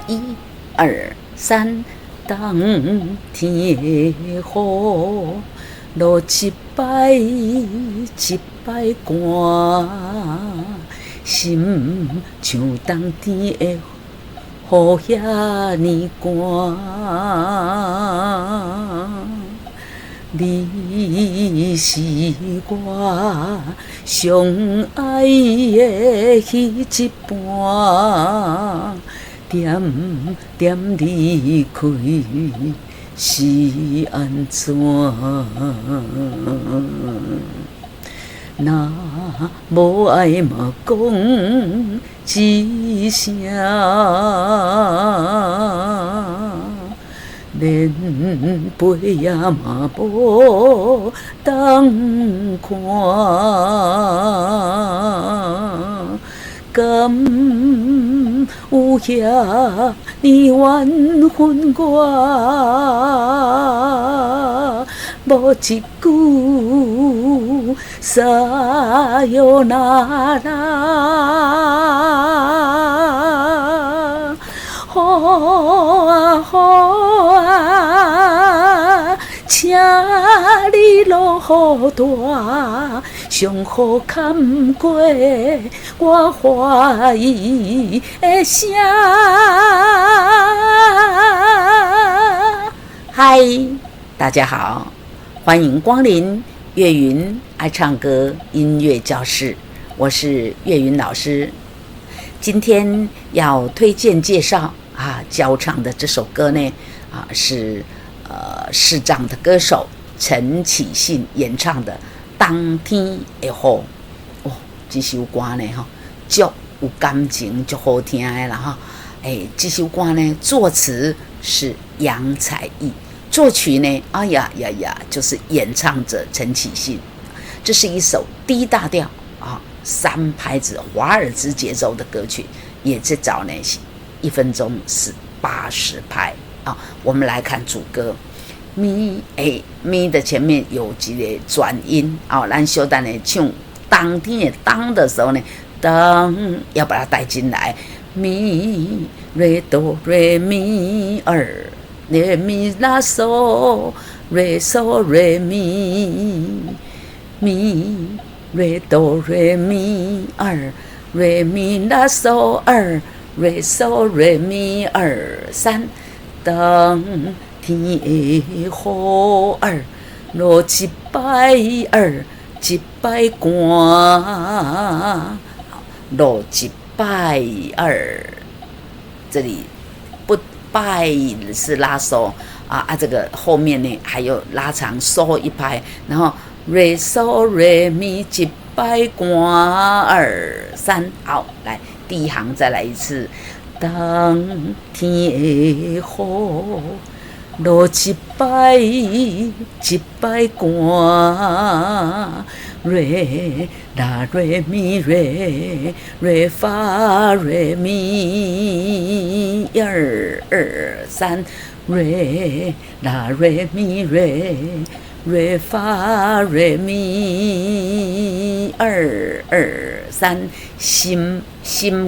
一二三，当天的雨落一摆一摆寒，心像冬天的雨遐尼寒。你是我上爱的迄一半，点点离开是安怎？若无爱嘛讲一声，连背也嘛无当看，敢有遐呢缘分我？无一句撒哟那拉，雨啊雨啊，请你落雨大，上雨坎过我欢喜的声。嗨，大家好，欢迎光临岳云爱唱歌音乐教室，我是岳云老师。今天要推荐介绍教唱的这首歌呢，是视障的歌手陈启信演唱的《当天的雨》。这首歌呢足有感情，足好听的啦这首歌呢作词是杨采钰，作曲呢就是演唱者陈启信。这是一首D大调3拍子华尔兹节奏的歌曲，也最早呢1分钟是80拍我们来看主歌，咪的前面有几个转音咱小等的唱当天的当的时候呢，当要把它带进来，咪瑞哆瑞咪二瑞咪拉嗦瑞嗦瑞咪咪瑞哆瑞咪二瑞咪拉嗦二瑞嗦瑞咪二三，当天的雨儿落一摆二一摆寒，落一摆二，这里不摆是拉嗦这个后面呢还有拉长嗦一拍，然后瑞嗦瑞咪一摆寒二三，好，来第一行再来一次，当天的雨落一摆一摆寒，瑞拉瑞咪瑞瑞发瑞咪二三，瑞拉瑞咪瑞瑞发瑞咪二三，心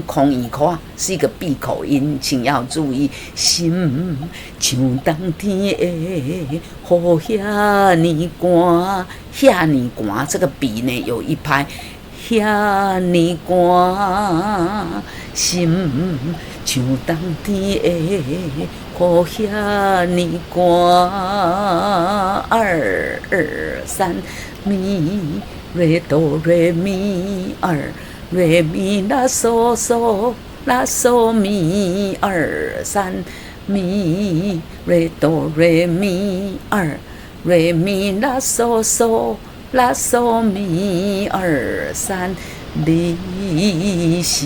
空一口是一个闭口音，请要注意。心像冬天的雨遐尼寒，遐尼寒，这个笔呢有一拍，遐尼寒，心像冬天的雨遐尼寒二三，咪瑞哆瑞咪二瑞咪拉嗦嗦拉嗦咪二三，咪瑞哆瑞咪二瑞咪拉嗦嗦拉嗦咪二三，你是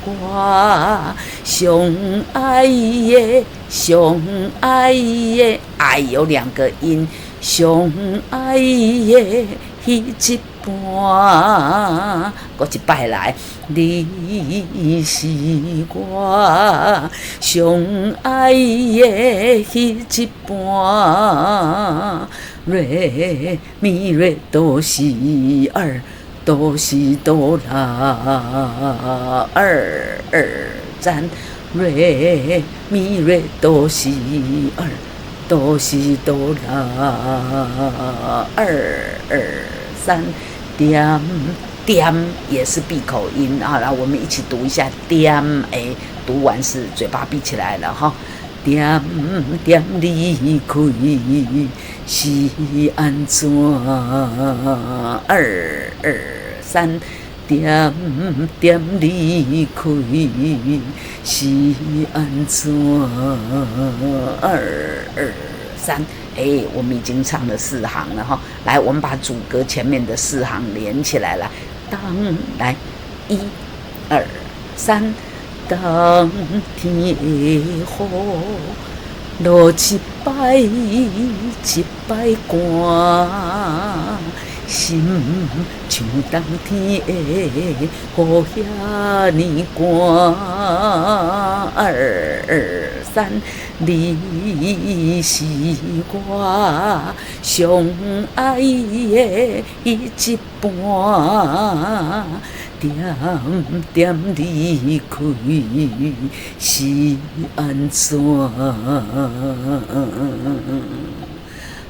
我上爱的爱有2个音，上爱的迄一半，搁一摆来，你是我上爱的迄一半，瑞咪瑞哆西二哆西哆啦二三，瑞咪瑞哆西二，哆西哆啦223，点点也是闭口音啊，来我们一起读一下点，读完是嘴巴闭起来了哈。点点离开是安怎？223，点点离开是安怎？223，我们已经唱了4行了哈。来，我们把主歌前面的4行连起来了。当来1、2、3。当天的雨落一摆一摆寒，心像冬天的雨遐尼寒。223，你是我上爱的一半。点点离开是安怎？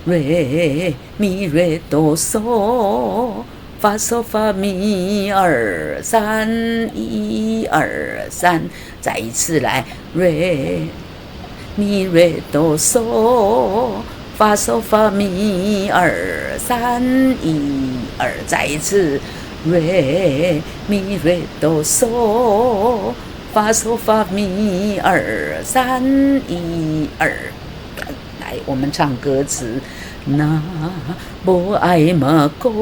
瑞咪瑞哆嗦，发嗦发咪231 223，再一次来，瑞咪瑞哆嗦，发嗦发咪231 2，再一次。瑞咪瑞哆嗦，发嗦发咪231 2。来，我们唱歌词。那无爱嘛讲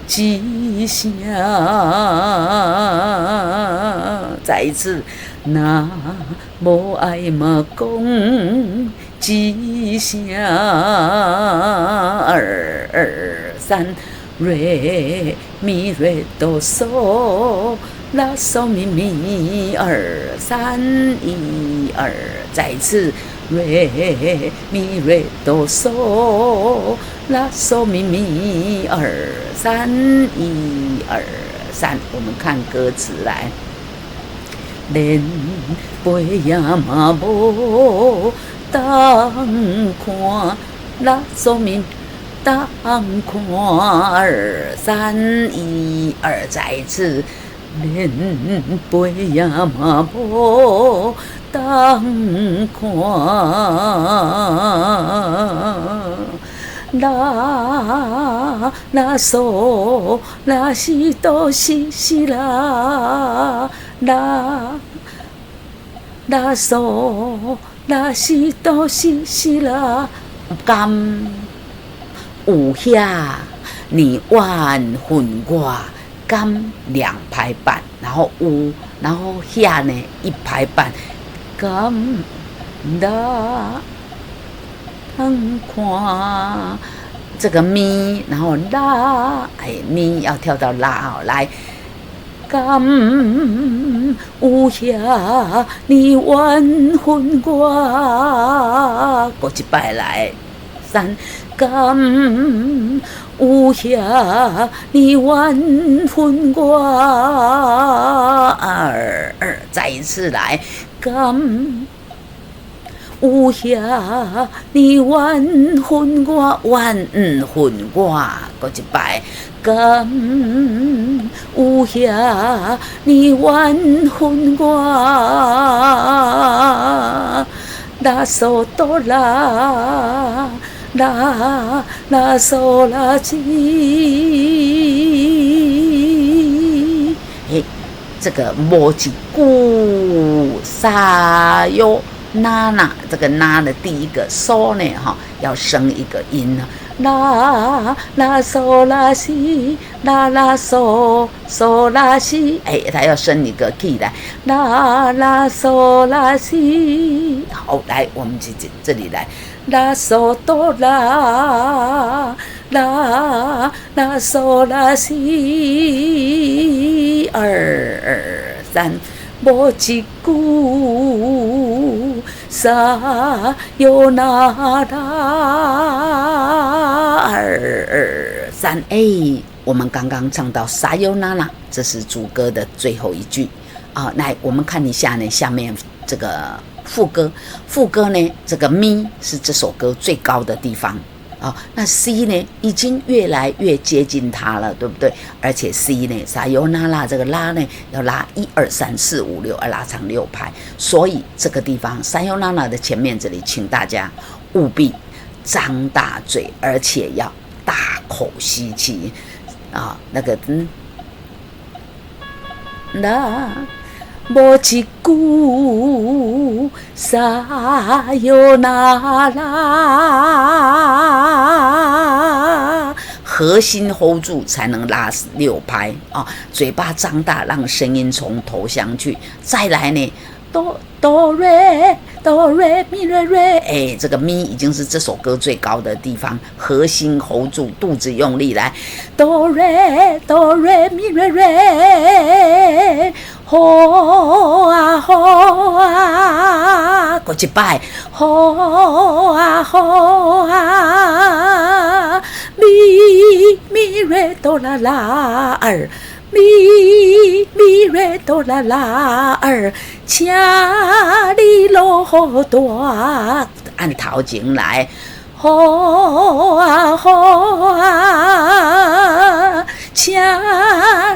一声，再一次。那无爱嘛讲一声，223。瑞咪瑞哆嗦，啦嗦咪咪231 2，再一次。瑞咪瑞哆嗦，啦嗦咪咪231 223。我们看歌词来。连杯也嘛无当看，啦嗦咪。当看231 2，再一次。连杯也嘛无当看，啦啦嗦啦西哆西西啦，啦啦嗦啦西哆西西啦，甘。有遐你万分我甘2拍半，然后有，然后遐呢1拍半，甘啦通看这个咪，然后啦，咪要跳到啦来。甘有遐你万分我，过一摆来3。甘有遐你万分我，2再一次来。甘有遐你万分我，万分我，过一摆。甘有遐你万分我，啦嗦哆啦。啦啦嗦啦西，这个摸吉古沙哟那那，这个那的第一个嗦呢要升一个音呢。啦啦嗦啦西，啦啦嗦嗦啦西，它要升一个 key 来。啦啦嗦啦西，好，来我们这里来。啦嗦哆啦，啦啦嗦啦西，223，无一句撒哟那拉，223，我们刚刚唱到撒哟那拉，这是主歌的最后一句。来我们看一下呢，下面这个副歌呢，这个咪是这首歌最高的地方。那 C 呢已经越来越接近它了，对不对？而且 C 呢，撒尤那拉这个拉呢要拉1、2、3、4、5、6，要拉长6拍。所以这个地方撒尤那拉的前面这里，请大家务必张大嘴，而且要大口吸气那个那。无一句撒哟那拉，核心 hold 住才能拉6拍嘴巴张大，让声音从头腔去。再来呢，哆瑞咪瑞瑞，这个咪已经是这首歌最高的地方，核心 hold 住，肚子用力来，哆瑞咪瑞瑞。吼啊，过一摆，吼啊，咪瑞哆啦啦儿，咪瑞哆啦啦儿，请你落大，按头前来，吼啊，请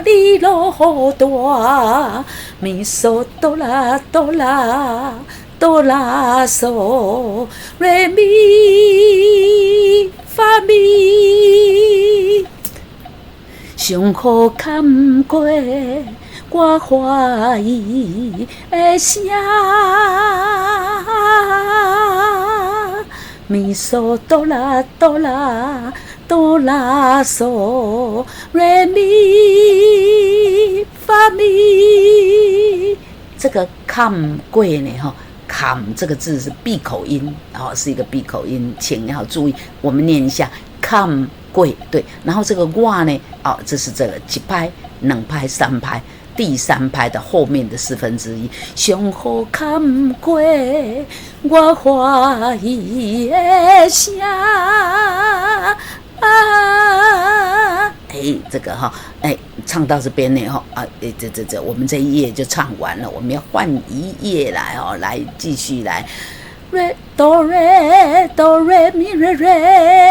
你落大，咪嗦哆啦哆啦哆啦嗦，瑞咪发咪，上好坎过我欢喜的声，咪嗦哆啦哆啦哆啦嗦，瑞咪发咪。这个 come 贵呢come 这个字是闭口音是一个闭口音，请要注意，我们念一下 come 贵，对，然后这个我呢这是这个1拍、2拍、3拍，第3拍的后面的1/4，上好坎过我欢喜的声这个唱到这边呢这我们这一页就唱完了，我们要换一页来来继续来哆瑞咪瑞瑞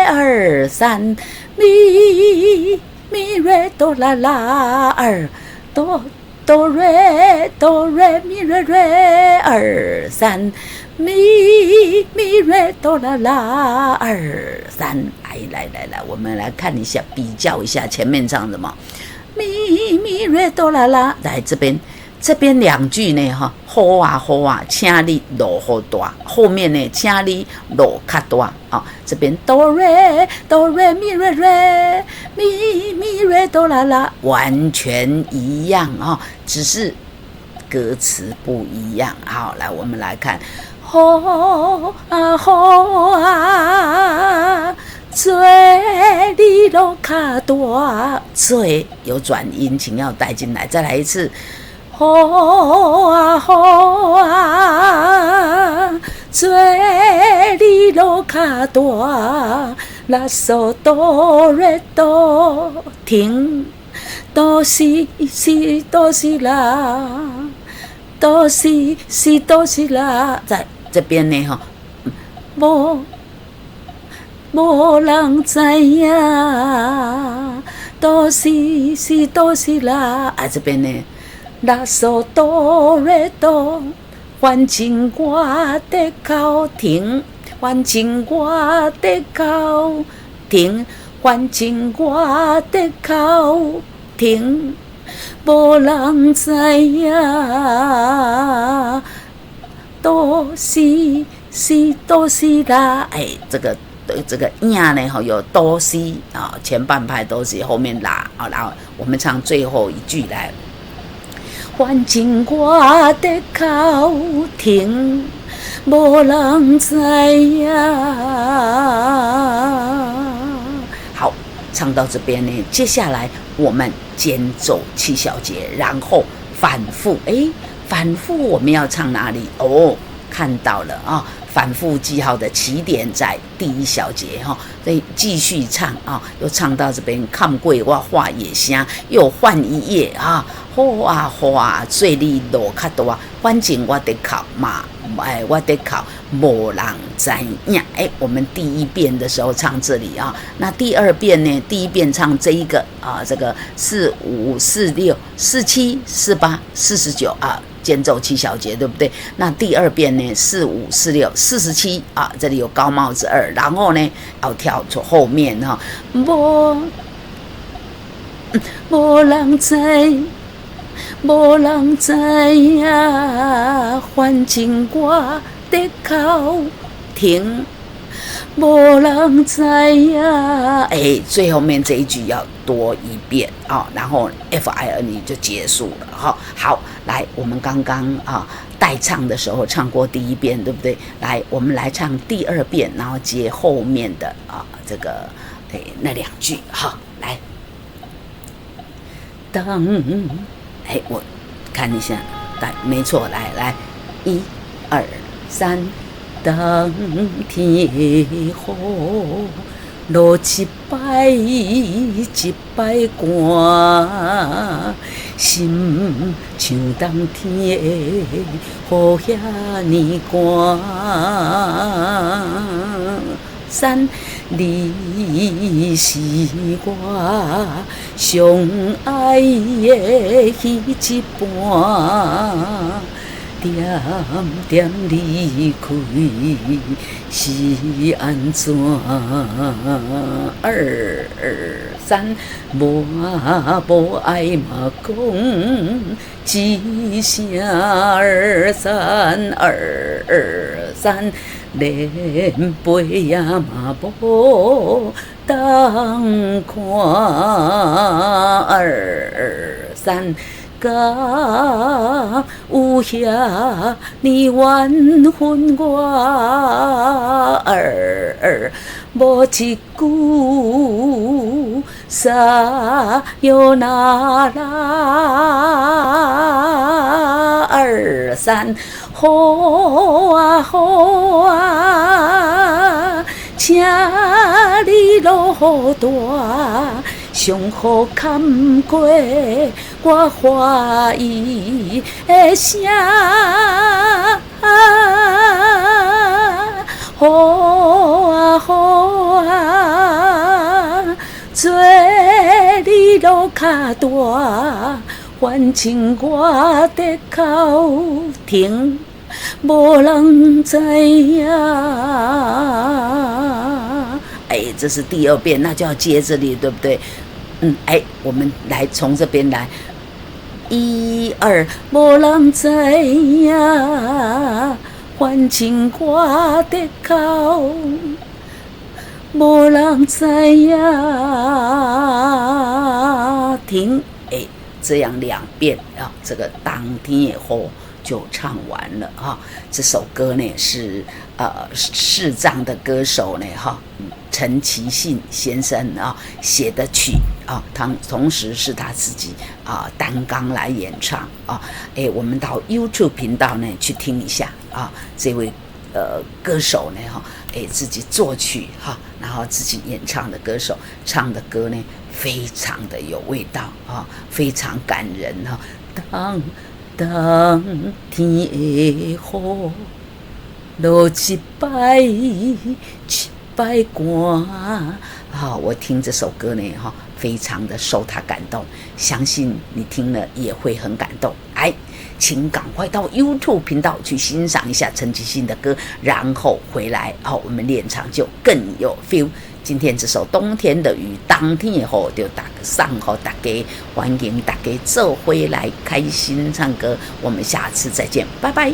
2、3咪瑞哆啦啦儿哆瑞咪瑞瑞2、3咪瑞哆啦啦2、3，来，我们来看一下，比较一下前面唱什么，咪瑞哆啦啦，来这边2句呢好啊，请你落好大，后面呢请你落较大这边哆瑞咪瑞瑞咪瑞哆啦啦，完全一样只是歌词不一样。好，来我们来看。好啊，做你落较大，做有转音，请要带进来。再来一次，好啊，做你落较大，拉嗦哆瑞哆，停，哆西哆西啦，哆西哆西啦，在这边呢无人知影，哆西哆西啦这边呢拉嗦哆瑞哆，反正我在哭停，反正我在哭停，反正我在哭停，无人知影，哆西哆西啦，这个呀呢有哆西前半拍哆西，后面拉然后我们唱最后一句来，反正我在哭停，无人知影。好，唱到这边呢，接下来我们间奏7小节，然后反复我们要唱哪里看到了啊，反复记号的起点在第一小节哈，所以继续唱啊，又唱到这边，看过我画野声，又换一页啊，画最利落较多，反正我得考嘛，我得考，无人知影。我们第一遍的时候唱这里啊，那第二遍呢？第一遍唱这一个啊，这个4、5、4、6、4、7、4、8、49啊。间奏7小节，对不对？那第二遍呢？4、5、4、6、47啊，这里有高帽子2，然后呢要跳出后面哈，无人知，无人知呀，反正我在哭停。无人知呀，最后面这一句要多一遍啊，然后 FIN 就结束了哈。好，来，我们刚刚啊带唱的时候唱过第一遍，对不对？来，我们来唱第二遍，然后接后面的啊这个那2句哈。来，当我看一下，来，没错，来，1、2、3。当天雨落一摆一摆寒，心像冬天的雨遐尼寒。3，你是我上爱的迄一半。点点离开是安怎？2、3，无爱嘛讲一声2、3，连杯也嘛无当看2、3。甲有遐呢缘分我无一句撒哟那拉2、3，好啊，请你落大。上好坎过我欢喜的声，好啊，做你路较大，反正我在哭停，无人知影。这是第二遍，那就要接这里，对不对？我们来从这边来，1、2，无人知影，反正我在哭，无人知影。停，这样2遍啊，这个当天的雨就唱完了哈。这首歌呢是视障的歌手呢陈其信先生啊写的曲啊，同时是他自己单纲来演唱啊。我们到 YouTube 频道呢去听一下啊，这位歌手呢自己作曲然后自己演唱的歌手唱的歌呢非常的有味道非常感人当天的雨落一摆寒我听这首歌呢非常的受他感动，相信你听了也会很感动。请赶快到 YouTube 频道去欣赏一下陈其信的歌，然后回来我们练唱就更有 feel。今天这首冬天的雨，当天的雨就送给大家，欢迎大家做回来开心唱歌。我们下次再见，拜拜。